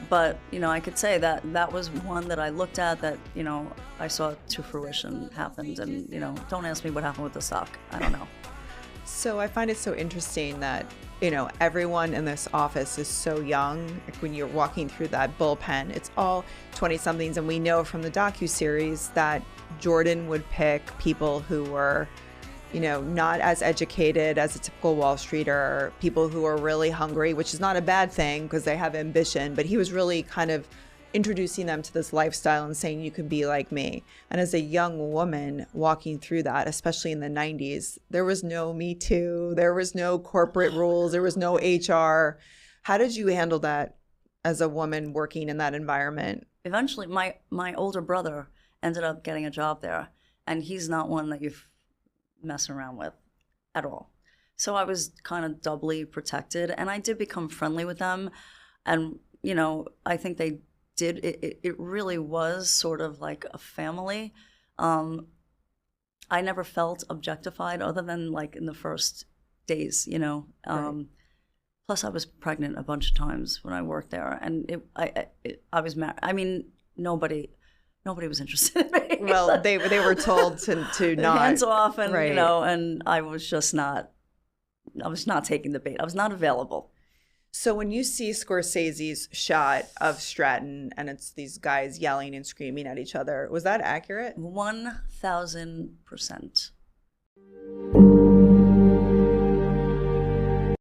But, I could say that that was one that I looked at that, I saw to fruition happened. And, don't ask me what happened with the stock. I don't know. So I find it so interesting that, everyone in this office is so young. Like when you're walking through that bullpen, it's all 20-somethings. And we know from the docuseries that Jordan would pick people who were, not as educated as a typical Wall Streeter, people who are really hungry, which is not a bad thing because they have ambition. But he was really kind of introducing them to this lifestyle and saying, you can be like me. And as a young woman walking through that, especially in the 90s, there was no Me Too, there was no corporate rules, there was no HR. How did you handle that as a woman working in that environment? Eventually, my older brother ended up getting a job there, and he's not one that you mess around with at all. So I was kind of doubly protected, and I did become friendly with them. And, I think they did, it really was sort of like a family. I never felt objectified other than like in the first days, Right. Plus I was pregnant a bunch of times when I worked there, and I was married. I mean, nobody was interested in me. Well, they were told to not. Hands off, and, right. And I was not taking the bait. I was not available. So when you see Scorsese's shot of Stratton and it's these guys yelling and screaming at each other, was that accurate? 1,000%.